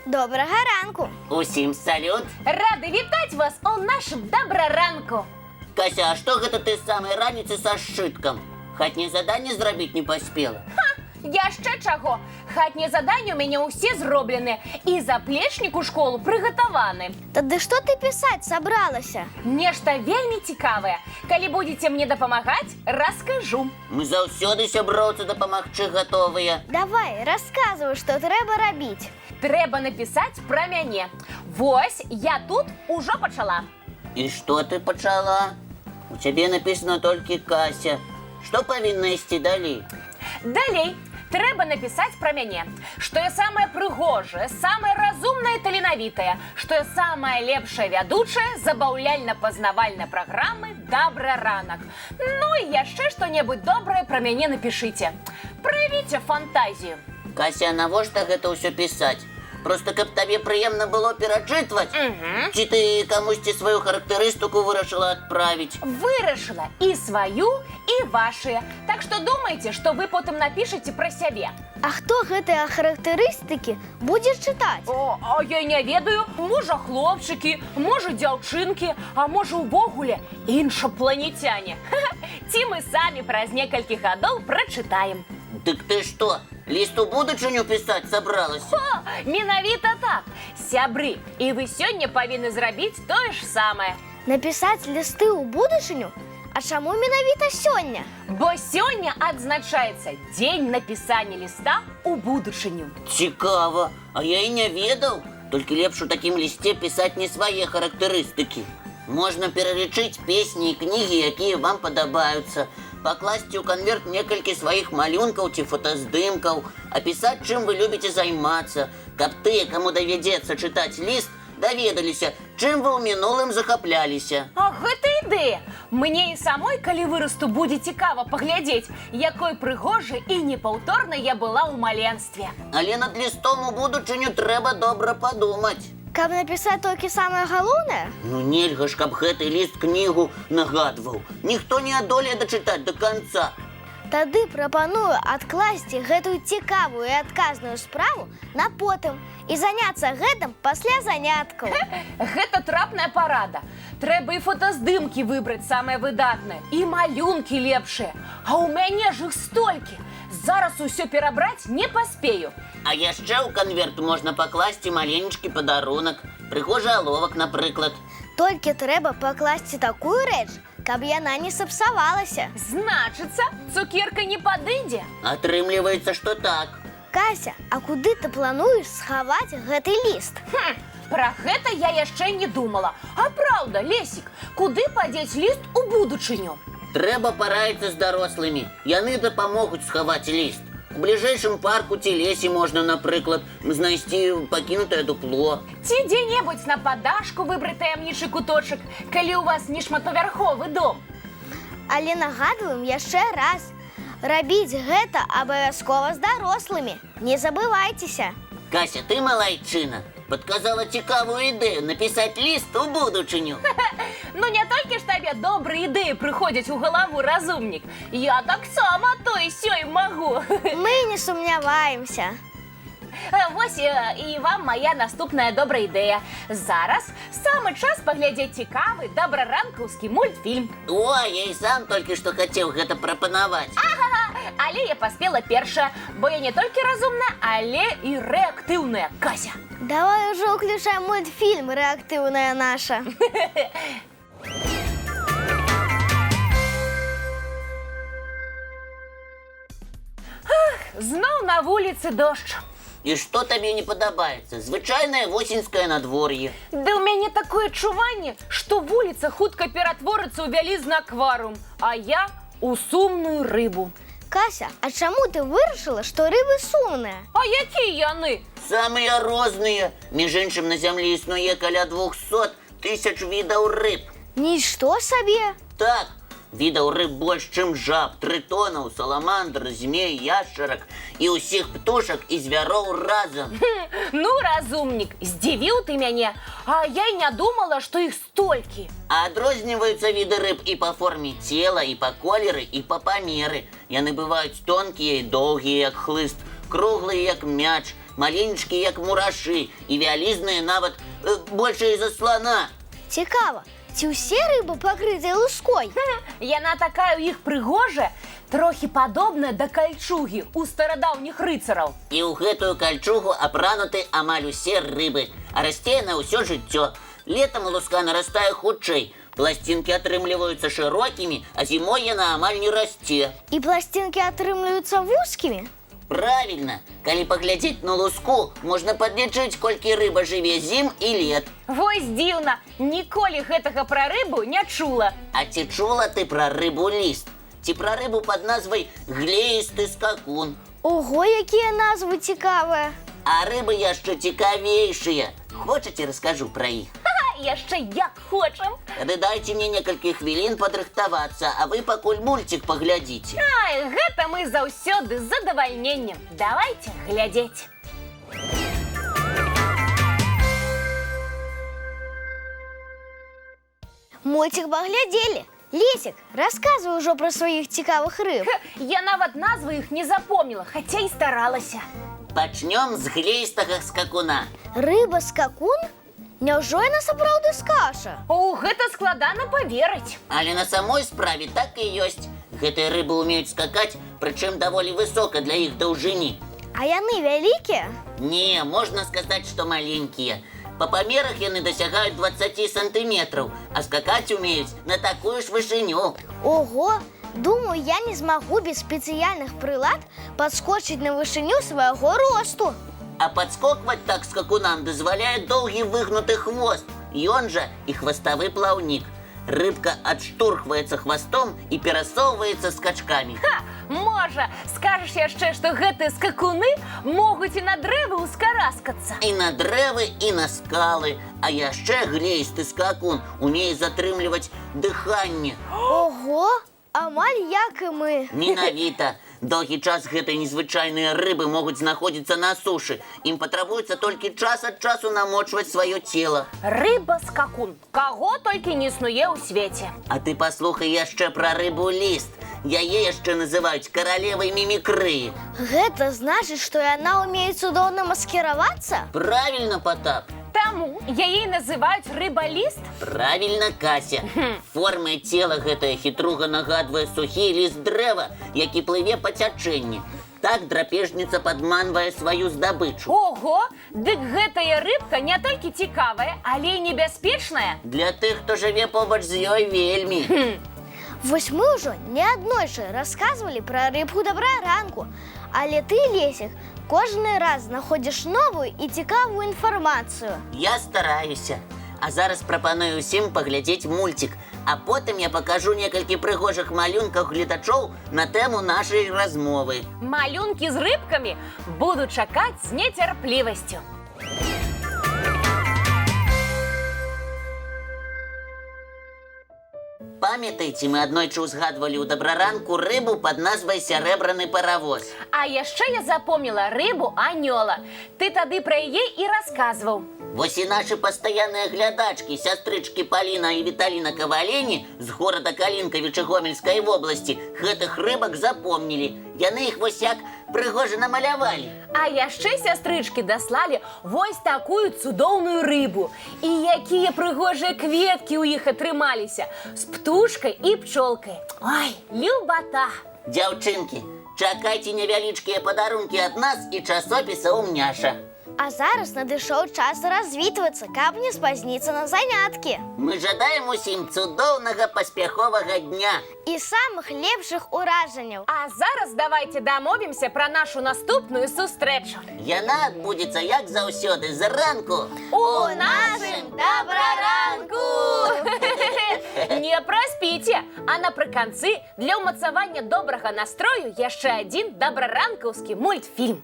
Доброго ранку. Усім салют. Рады вітаць вас у нашым добраранку. Кася, а што гэта ты з самай раніцы са сшыткам? Хатняе заданне зрабіць не паспела? Яшчэ чаго? Хатнія заданні у мяне ўсе зроблены і заплечнік у школу прыгатаваны. Тады што ты пісаць сабралася? Нешта вельмі цікавае. Калі будзеце мне дапамагаць, раскажу. Мы заўсёды сяброўцы дапамагчы гатовыя. Давай, расказвай, што трэба рабіць. Трэба напісаць пра мяне. Вось, я тут ужо пачала. І што ты пачала? У цябе напісана толькі Кася. Што павінна ісці далей? Далей трэба напісаць пра мяне, што я самая прыгожая, самая разумная і таленавітая, што я самая лепшая вядучая забаўляльна-пазнавальнай праграмы «Добраранак». Ну і яшчэ што-небудзь добрае пра мяне напішыце. Праявіце фантазію. Кася, навошта гэта ўсё пісаць? Просто каб табе прыемна было перачытваць? Ці ты камусьці сваю характарыстыку вырашыла адправіць? Вырашыла і сваю, і вашыя. Так што думайце, што вы потым напішаце пра сябе. А хто гэтыя характарыстыкі будзе чытаць? А я не ведаю. Можа, хлопчыкі, можа, дзяўчынкі, а можа, увогуле іншапланецяне. Ці мы самі праз некалькі гадоў прачытаем. Дык ты што, ліст у будучыню пісаць сабралася? Менавіта так. Сябры, і вы сёння павінны зрабіць тое ж самае. Напісаць лісты ў будучыню? А чаму менавіта сёння? Бо сёння адзначаецца дзень напісання ліста ў будучыню. Цікава, а я і не ведаў. Толькі лепш у такім лісце пісаць не свае характарыстыкі. Можна пералічыць песні і кнігі, якія вам падабаюцца, пакласці ў канверт некалькі сваіх малюнкаў ці фотаздымкаў, апісаць, чым вы любіце займацца, каб тыя, каму давядзецца чытаць ліст, даведаліся, чым вы ў мінулым захапляліся. А гэта ідэя. Мне і самой, калі вырасту, будзе цікава паглядзець, якой прыгожай і непаўторнай я была ў маленстве. Але над лістом у будучыню трэба добра падумаць. Каб напісаць толькі самае галоўнае? Ну нельга ж, каб гэты ліст кнігу нагадваў. Ніхто не адолее дачытаць да канца. Тады прапаную адкласці гэтую цікавую і адказную справу на потым і заняцца гэтым пасля заняткаў. Гэта трапная парада. Трэба і фотаздымкі выбраць самыя выдатныя, і малюнкі лепшыя. А ў мяне ж іх столькі. Зараз усё перабраць не паспею. А яшчэ ў канверт можна пакласці маленечкі падарунак, прыгожы аловак, напрыклад. Толькі трэба пакласці такую рэч, каб яна не сапсавалася. Значыцца, цукерка не падыдзе. Атрымліваецца, што так. Кася, а куды ты плануеш схаваць гэты ліст? Пра гэта я яшчэ не думала. А праўда, Лесік, куды падзець ліст у будучыню? Трэба параіцца з дарослымі. Яны дапамогуць схаваць ліст. У бліжэйшым парку ці лесе можна, напрыклад, знайсці пакінутае дупло. Ці дзе-небудзь на падашку выбраць таямнічы куточак, калі ў вас не шматпавярховы дом. Але нагадваем яшчэ раз. Рабіць гэта абавязкова з дарослымі. Не забывайцеся. Кася, ты малайчына. Падказала цікавую ідэю напісаць ліст у будучыню. Ну не толькі ж табе добрыя ідэі прыходзяць у галаву, разумнік. Я таксама той сёй магу. Мы не сумняваемся. Вось і вам мая наступная добрая ідэя. Зараз самы час паглядзець цікавы добраранкаўскі мультфільм. Ой, я і сам толькі што хацеў гэта прапанаваць. Але я паспела першая, бо я не толькі разумная, але і рэактыўная, Кася. Давай уже уключаем мультфільм «Рэактыўная наша». Зноў на вуліцы дождж. І што табе не падабаецца? Звычайнае восеньскае надвор'е. Да ў мяне такое адчуванне, што вуліца хутка ператворыцца ў вялізны акварыум, а я у сумную рыбу. Кася, а чаму ты вырашыла, што рыбы сумныя? А якія яны? Самыя розныя. Між іншым, на зямлі існуе каля 200 тысяч відаў рыб. Нішто сабе. Так, відаў рыб больш, чым жаб, трытонаў, саламандр, змей, яшчарак і ўсіх птушак і звяроў разам. Ну, разумнік, здзівіў ты мяне, а я і не думала, што іх столькі. А адрозніваюцца віды рыб і па форме цела, і па колеры, і па памеры. Яны бываюць тонкія і доўгія, як хлыст, круглыя, як мяч, маленечкія, як мурашы, і вялізныя нават большыя за слона. Цікава, ці ўсе рыбы пакрытыя луской? Яна такая ў іх прыгожая, трохі падобная да кальчугі ў старадаўніх рыцараў. І ў гэтую кальчугу апрануты амаль усе рыбы, а расце яна ўсё жыццё. Летам луска нарастае хутчэй, пласцінкі атрымліваюцца шырокімі, а зімой яна амаль не расце. І пласцінкі атрымліваюцца вузкімі? Правильно, калі паглядзець на луску, можна падлічыць, колькі рыба жыве зім і лет. Вось дзіўна, ніколі гэтага пра рыбу не чула. А ці чула ты пра рыбу-ліст? Ці пра рыбу пад назвай глеісты скакун? Ого, якія назвы цікавыя! А рыбы яшчэ цікавейшыя. Хочаце, раскажу пра іх? Яшчэ як хочам. Тады дайце мне некалькі хвілін падрыхтавацца, а вы пакуль мульцік паглядзіце. Ай, гэта мы заўсёды з задавальненнем. Давайте глядзець. Мультик паглядзелі. Лесік, расказвай ужо пра сваіх цікавых рыб. Я нават назвы іх не запомніла, хаця і старалася. Пачнём з глеістага скакуна. Рыба-скакун? Няўжо яна сапраўды скача? У гэта складана паверыць. Але на самой справе так і ёсць. Гэтыя рыбы ўмеюць скакаць, прычым даволі высока для іх даўжыні. А яны вялікія? Не, можна сказаць, што маленькія. Па памерах яны дасягаюць 20 сантыметраў, а скакаць умеюць на такую ж вышыню. Ого! Думаю, я не змагу без спецыяльных прылад падскочыць на вышыню свайго росту. А падскокваць так скакунам дазваляе доўгі выгнуты хвост. Ён жа і хваставы плаўнік. Рыбка адштурхваецца хвастом і перасоўваецца скачкамі. Ха! Можа, скажаш яшчэ, што гэтыя скакуны могуць і на дрэвы ўскараскацца. І на дрэвы, і на скалы. А яшчэ глеісты скакун умее затрымліваць дыханне. Ого! Амаль як і мы. Менавіта. Доўгі час гэтыя незвычайныя рыбы могуць знаходзіцца на сушы. Ім патрабуецца толькі час ад часу намочваць сваё цела. Рыба-скакун. Каго толькі не існуе ў свеце. А ты паслухай яшчэ пра рыбу-ліст. Яе яшчэ называюць каралевай мімікрыі. Гэта значыць, што яна ўмее цудоўна маскіравацца? Правильно, Потап. Таму яе называюць рыба-ліст? Правильно, Кася. Форма цела гэтая хітруга нагадвае сухі ліст дрэва, які плыве па цячэнні. Так драпежніца падманвае сваю здабычу. Ого! Дык гэтая рыбка не толькі цікавая, але і небяспечная. Для тых, хто жыве побач з ёй, вельмі. Вось мы ўжо неаднойчы расказвалі пра рыбку дабраранку. Але ты, Лесік, кожны раз знаходзіш новую і цікавую інфармацыю. Я стараюся. А зараз прапаную ўсім паглядзець мульцік. А потым я пакажу некалькі прыгожых малюнкаў гледачоў на тэму нашай размовы. Малюнкі з рыбкамі буду чакаць з нецярплівасцю. Памятаеце, мы аднойчы ўзгадвалі ў дабраранку рыбу пад назвай сярэбраны паравоз. А яшчэ я запомніла рыбу анёла. Ты тады пра яе і расказваў. Вось і нашы пастаянныя глядачкі, сястрычкі Паліна і Віталіна Кавалені з горада Калінкавіча Гомельскай вобласці гэтых рыбак запомнілі. Яны іх вось як прыгожа намалявалі. А яшчэ сястрычкі даслалі вось такую цудоўную рыбу. І якія прыгожыя кветкі ў іх атрымаліся з птушкай і пчолкай. Ой, любата! Дзяўчынкі, чакайце невялічкія падарункі ад нас і часопіса «Умняша». А зараз надышоў час развітвацца, каб не спазніцца на заняткі. Мы жадаем усім цудоўнага паспяховага дня. І самых лепшых уражанняў. А зараз давайте дамовімся пра нашу наступную сустрэчу. Яна адбудзецца, як заўсёды, зранку. У нашым дабраранку! Не праспіце! А напрыканцы для ўмацавання добрага настрою яшчэ адзін дабраранкаўскі мультфільм.